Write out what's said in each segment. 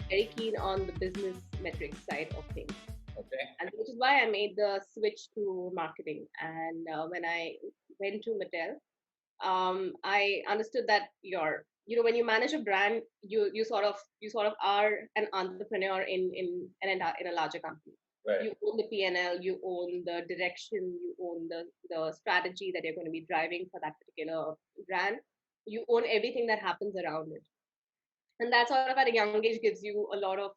very keen on the business metrics side of things. Okay. And which is why I made the switch to marketing. And when I went to Mattel, I understood that when you manage a brand, you sort of are an entrepreneur in a larger company. Right. You own the P&L, you own the direction, you own the strategy that you're going to be driving for that particular brand. You own everything that happens around it, and that sort of at a young age gives you a lot of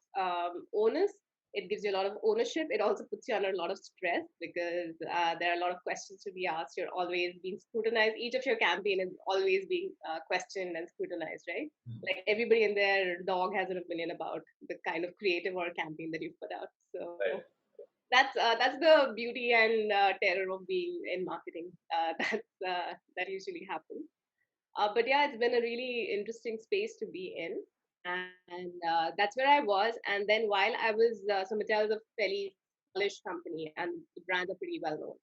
onus. It gives you a lot of ownership. It also puts you under a lot of stress because there are a lot of questions to be asked. You're always being scrutinized. Each of your campaign is always being questioned and scrutinized, right? Like everybody and their dog has an opinion about the kind of creative or campaign that you put out. So Right. that's the beauty and terror of being in marketing. That usually happens. But yeah, it's been a really interesting space to be in. And that's where I was. And then while I was, so Mattel is a fairly polished company and the brands are pretty well known.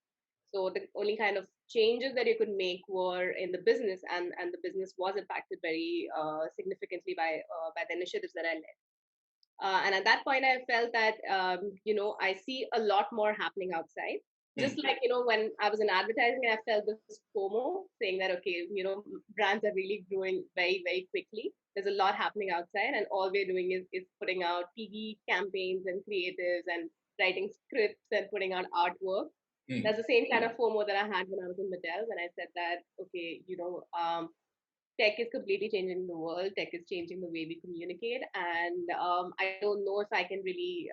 So the only kind of changes that you could make were in the business, and the business was impacted very significantly by the initiatives that I led. And at that point, I felt that, I see a lot more happening outside. Just like, when I was in advertising, I felt this FOMO saying that, okay, brands are really growing very, very quickly. There's a lot happening outside, and all we're doing is putting out TV campaigns and creatives and writing scripts and putting out artwork. That's the same kind of FOMO that I had when I was in Mattel, when I said that, okay, tech is completely changing the world. Tech is changing the way we communicate, and I don't know if I can really,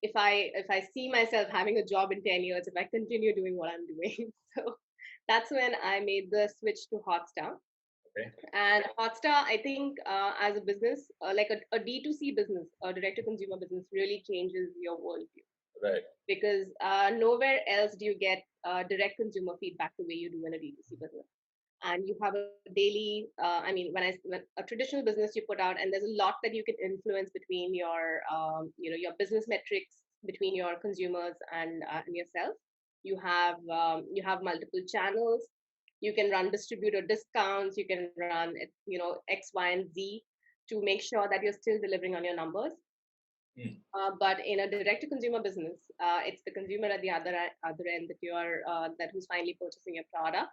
if I see myself having a job in 10 years if I continue doing what I'm doing. So that's when I made the switch to Hotstar. Okay. And Hotstar, I think, as a business, like a D2C business, a direct to consumer business, really changes your worldview. Right. Because nowhere else do you get direct consumer feedback the way you do in a D2C business. And you have a daily, when a traditional business you put out, and there's a lot that you can influence between your business metrics, between your consumers and yourself. You have multiple channels. You can run distributor discounts. You can run X, Y, and Z to make sure that you're still delivering on your numbers. But in a direct-to-consumer business, it's the consumer at the other end that who's finally purchasing your product,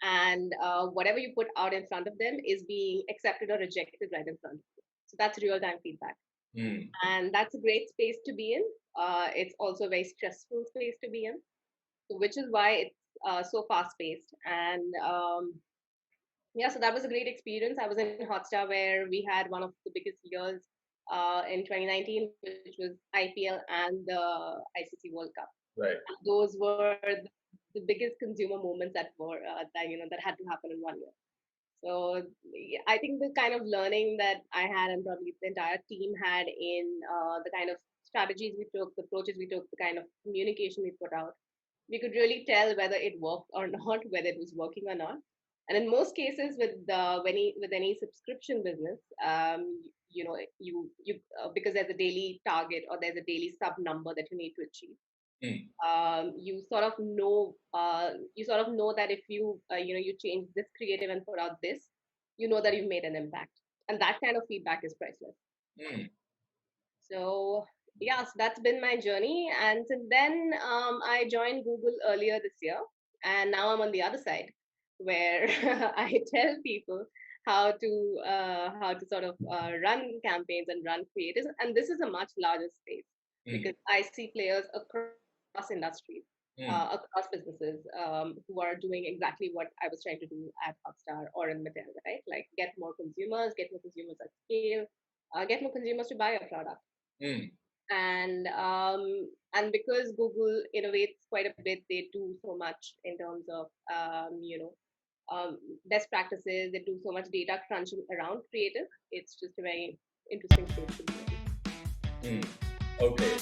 and whatever you put out in front of them is being accepted or rejected right in front of you. So that's real-time feedback, and that's a great space to be in. It's also a very stressful space to be in, which is why it's so fast-paced. And yeah, so that was a great experience. I was in Hotstar where we had one of the biggest years in 2019, which was IPL and the ICC World Cup. Right. Those were the biggest consumer moments that had to happen in 1 year. So I think the kind of learning that I had, and probably the entire team had, in the kind of strategies we took, the approaches we took, the kind of communication we put out, we could really tell whether it worked or not, whether it was working or not. And in most cases, with any subscription business, because there's a daily target or there's a daily sub number that you need to achieve. You sort of know that if you change this creative and put out this, that you've made an impact, and that kind of feedback is priceless. So yeah, so that's been my journey, and since then I joined Google earlier this year, and now I'm on the other side where I tell people how to sort of run campaigns and run creatives, and this is a much larger space because I see players across industries, across businesses, who are doing exactly what I was trying to do at Hotstar or in Mattel, right? Like get more consumers at scale, get more consumers to buy a product. And because Google innovates quite a bit, they do so much in terms of best practices. They do so much data crunching around creative. It's just a very interesting space to be in. Okay.